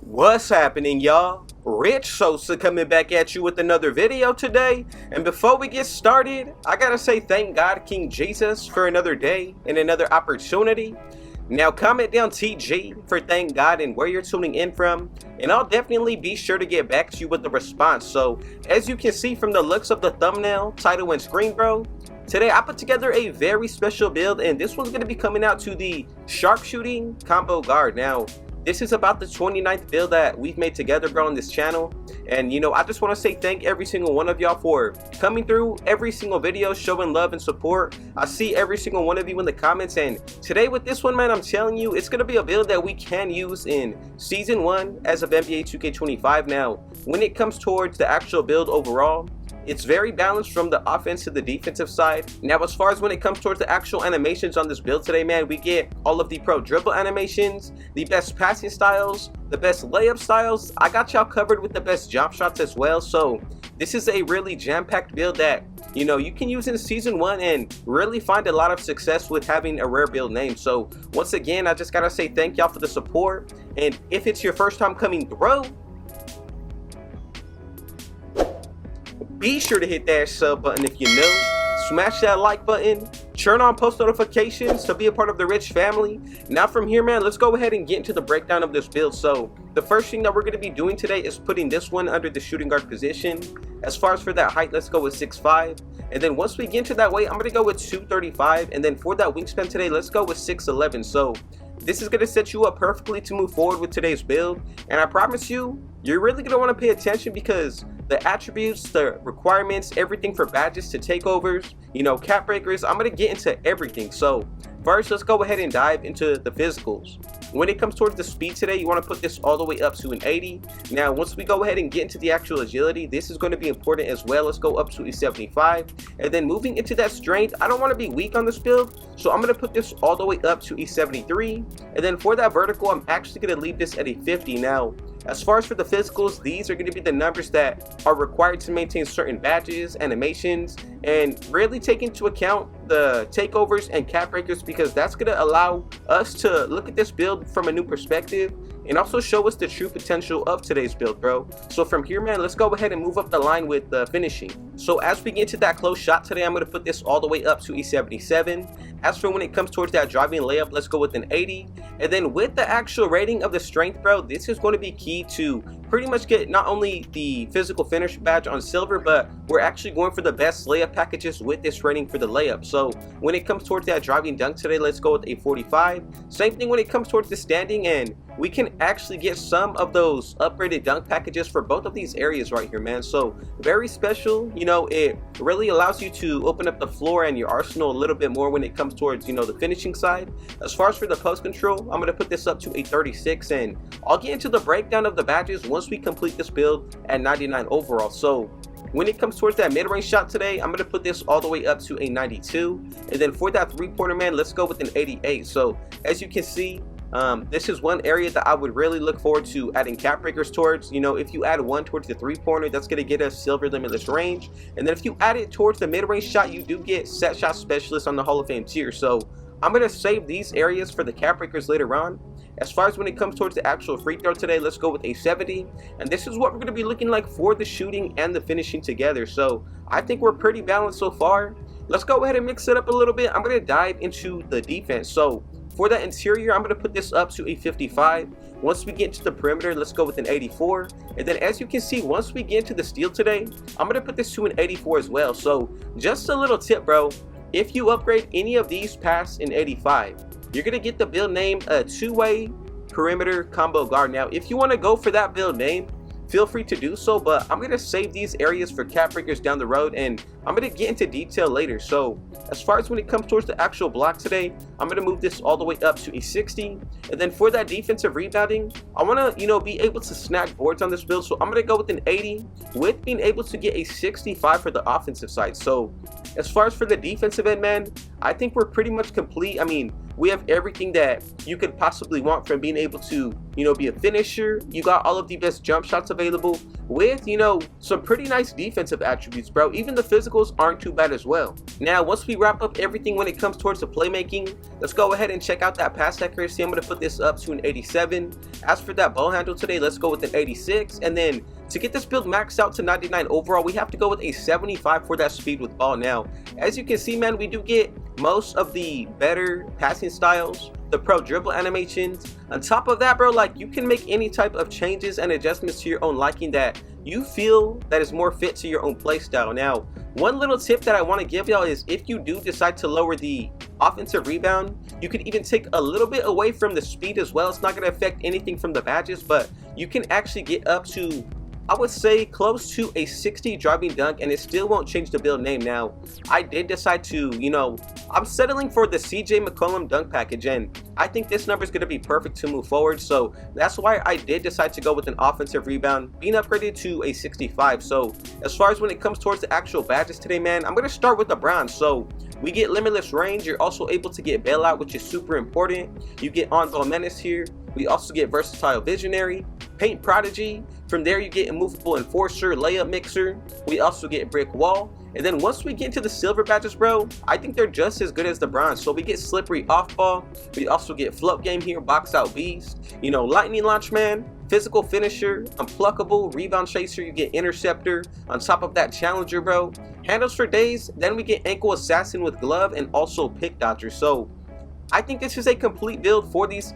What's happening, y'all? Rich Sosa coming back at you with another video today. And before we get started, I gotta say thank God King Jesus for another day and another opportunity. Now comment down TG for thank God and where you're tuning in from, and I'll definitely be sure to get back to you with the response. So as you can see from the looks of the thumbnail, title, and screen, bro, today I put together a very special build, and this one's going to be coming out to the Sharpshooting combo guard. Now this is about the 29th build that we've made together, bro, on this channel. And you know, I just want to say thank every single one of y'all for coming through every single video, showing love and support. I see every single one of you in the comments, and today with this one, man, I'm telling you, it's going to be a build that we can use in Season 1 as of NBA 2K25. Now, when it comes towards the actual build overall, it's very balanced from the offense to the defensive side. Now, as far as when it comes towards the actual animations on this build today, man, we get all of the pro dribble animations, the best passing styles, the best layup styles. I got y'all covered with the best jump shots as well. So this is a really jam-packed build that, you know, you can use in Season 1 and really find a lot of success with having a rare build name. So once again, I just gotta say thank y'all for the support. And if it's your first time coming through, be sure to hit that sub button if you're new, smash that like button, turn on post notifications to be a part of the Rich family. Now from here, man, let's go ahead and get into the breakdown of this build. So the first thing that we're going to be doing today is putting this one under the shooting guard position. As far as for that height, let's go with 6'5", and then once we get into that weight, I'm going to go with 235, and then for that wingspan today, let's go with 6'11". So this is going to set you up perfectly to move forward with today's build, and I promise you, you're really going to want to pay attention because the attributes, the requirements, everything for badges to takeovers, you know, cap breakers, I'm going to get into everything. So first, let's go ahead and dive into the physicals. When it comes towards the speed today, you want to put this all the way up to an 80. Now, once we go ahead and get into the actual agility, this is going to be important as well. Let's go up to a 75. And then moving into that strength, I don't want to be weak on this build, so I'm going to put this all the way up to a 73. And then for that vertical, I'm actually going to leave this at a 50. Now, as far as for the physicals, these are going to be the numbers that are required to maintain certain badges, animations, and really take into account the takeovers and cap breakers, because that's going to allow us to look at this build from a new perspective and also show us the true potential of today's build, bro. So from here, man, let's go ahead and move up the line with the finishing. So as we get to that close shot today, I'm going to put this all the way up to a 77. As for when it comes towards that driving layup, let's go with an 80. And then with the actual rating of the strength, bro, this is going to be key to pretty much get not only the physical finish badge on silver, but we're actually going for the best layup packages with this rating for the layup. So when it comes towards that driving dunk today, let's go with a 45. Same thing when it comes towards the standing, and we can actually get some of those upgraded dunk packages for both of these areas right here, man. So very special. You know, it really allows you to open up the floor and your arsenal a little bit more when it comes towards, you know, the finishing side. As far as for the post control, I'm going to put this up to a 36, and I'll get into the breakdown of the badges once we complete this build at 99 overall. So when it comes towards that mid-range shot today, I'm going to put this all the way up to a 92. And then for that three-pointer, man, let's go with an 88. So as you can see, this is one area that I would really look forward to adding cap breakers towards. You know, if you add one towards the three-pointer, that's going to get us silver limitless range. And then if you add it towards the mid-range shot, you do get set shot specialist on the Hall of Fame tier. So I'm going to save these areas for the cap breakers later on. As far as when it comes towards the actual free throw today, let's go with a 70. And this is what we're going to be looking like for the shooting and the finishing together. So I think we're pretty balanced so far. Let's go ahead and mix it up a little bit. I'm going to dive into the defense. So for the interior, I'm going to put this up to a 55. Once we get to the perimeter, let's go with an 84. And then as you can see, once we get into the steal today, I'm going to put this to an 84 as well. So just a little tip, bro. If you upgrade any of these past an 85, you're going to get the build name a two-way perimeter combo guard. Now, if you want to go for that build name, feel free to do so, but I'm going to save these areas for cap breakers down the road, and I'm going to get into detail later. So as far as when it comes towards the actual block today, I'm going to move this all the way up to a 60. And then for that defensive rebounding, I want to, you know, be able to snag boards on this build. So I'm going to go with an 80 with being able to get a 65 for the offensive side. So as far as for the defensive end, man, I think we're pretty much complete. I mean, we have everything that you could possibly want, from being able to, be a finisher. You got all of the best jump shots available with, some pretty nice defensive attributes, bro. Even the physicals aren't too bad as well. Now, once we wrap up everything when it comes towards the playmaking, let's go ahead and check out that pass accuracy. I'm going to put this up to an 87. As for that ball handle today, let's go with an 86. And then to get this build maxed out to 99 overall, we have to go with a 75 for that speed with ball. Now, as you can see, man, we do get most of the better passing styles, the pro dribble animations. On top of that, bro, like, you can make any type of changes and adjustments to your own liking that you feel that is more fit to your own play style. Now, one little tip that I want to give y'all is, if you do decide to lower the offensive rebound, you can even take a little bit away from the speed as well. It's not going to affect anything from the badges, but you can actually get up to, I would say, close to a 60 driving dunk, and it still won't change the build name. Now, I did decide to, I'm settling for the CJ McCollum dunk package, and I think this number is going to be perfect to move forward. So that's why I did decide to go with an offensive rebound being upgraded to a 65. So as far as when it comes towards the actual badges today, man, I'm going to start with the bronze. So we get limitless range. You're also able to get bailout, which is super important. You get on-ball menace here. We also get versatile visionary, paint prodigy. From there, you get immovable enforcer, layup mixer. We also get brick wall. And then once we get into the silver badges, bro, I think they're just as good as the bronze. So we get slippery off ball. We also get float game here, box out beast, lightning launch man, physical finisher, unpluckable, rebound chaser. You get interceptor. On top of that, challenger, bro. Handles for days. Then we get ankle assassin with glove and also pick dodger. So I think this is a complete build for these,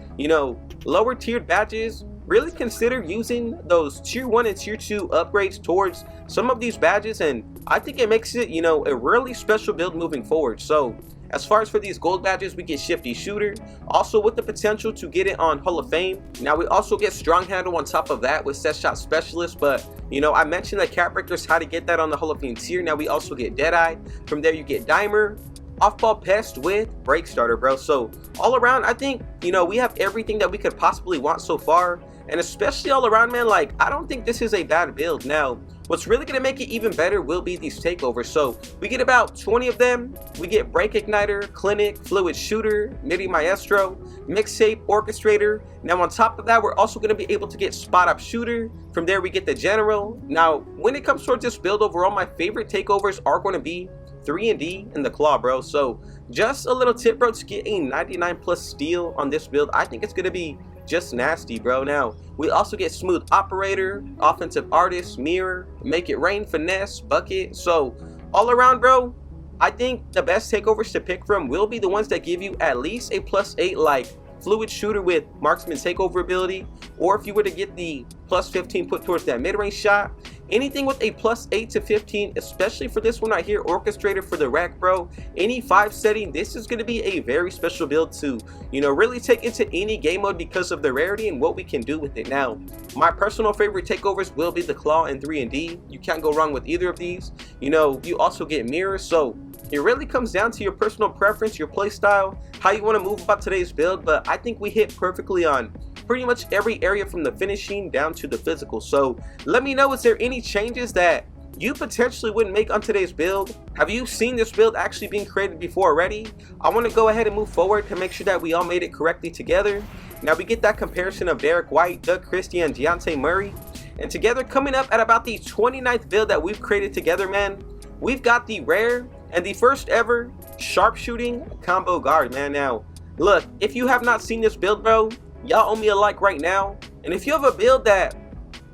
lower tiered badges. Really consider using those tier 1 and tier 2 upgrades towards some of these badges, and I think it makes it, a really special build moving forward. So as far as for these gold badges, we get shifty shooter, also with the potential to get it on Hall of Fame. Now we also get strong handle on top of that with set shot specialist, but I mentioned that cap breakers, how to get that on the Hall of Fame tier. Now we also get deadeye. From there you get dimer, off-ball pest with break starter, bro. So all around, I think, we have everything that we could possibly want so far. And especially all around, man, like, I don't think this is a bad build. Now, what's really going to make it even better will be these takeovers. So we get about 20 of them. We get break igniter, clinic, fluid shooter, midi maestro, mixtape, orchestrator. Now on top of that, we're also going to be able to get spot up shooter. From there, we get the general. Now, when it comes towards this build overall, my favorite takeovers are going to be 3&D and the claw, bro. So just a little tip, bro, to get a 99 plus steal on this build, I think it's going to be just nasty, bro. Now we also get smooth operator, offensive artist, mirror, make it rain, finesse, bucket. So all around, bro, I think the best takeovers to pick from will be the ones that give you at least a +8, like fluid shooter with marksman takeover ability, or if you were to get the +15 put towards that mid-range shot, anything with a +8 to 15, especially for this one right here, orchestrator for the rack, bro. Any 5 setting, this is going to be a very special build to, really take into any game mode because of the rarity and what we can do with it. Now, my personal favorite takeovers will be the claw and 3&D. You can't go wrong with either of these. You also get mirrors, so it really comes down to your personal preference, your play style, how you want to move about today's build. But I think we hit perfectly on pretty much every area from the finishing down to the physical. So let me know, is there any changes that you potentially wouldn't make on today's build? Have you seen this build actually being created before already? I want to go ahead and move forward to make sure that we all made it correctly together. Now we get that comparison of Derek White, Doug Christie, and Deontay Murray. And together, coming up at about the 29th build that we've created together, man, we've got the rare and the first ever sharpshooting combo guard, man. Now, look, if you have not seen this build, bro, y'all owe me a like right now. And if you have a build that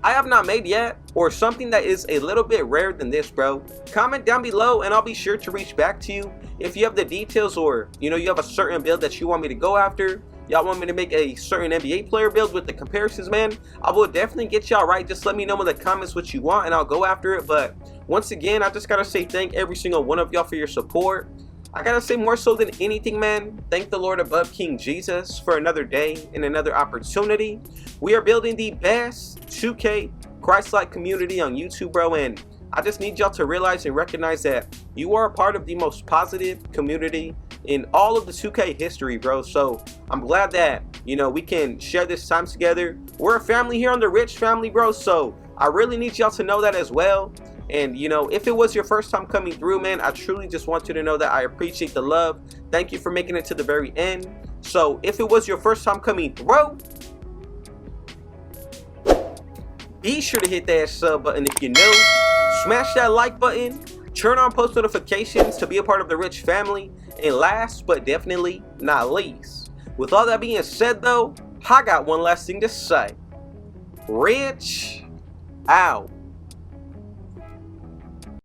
I have not made yet, or something that is a little bit rare than this, bro, comment down below and I'll be sure to reach back to you. If you have the details, or you have a certain build that you want me to go after, y'all want me to make a certain NBA player build with the comparisons, man, I will definitely get y'all right. Just let me know in the comments what you want and I'll go after it. But once again, I just gotta say thank every single one of y'all for your support. I gotta say, more so than anything, man, thank the Lord above, King Jesus, for another day and another opportunity. We are building the best 2K Christ-like community on YouTube, bro, and I just need y'all to realize and recognize that you are a part of the most positive community in all of the 2K history, bro. So I'm glad that, we can share this time together. We're a family here on the Rich Family, bro, so I really need y'all to know that as well. And if it was your first time coming through, man, I truly just want you to know that I appreciate the love. Thank you for making it to the very end. So if it was your first time coming through, be sure to hit that sub button if you're new, smash that like button, turn on post notifications to be a part of the rich family, and last but definitely not least, with all that being said though, I got one last thing to say. Rich out.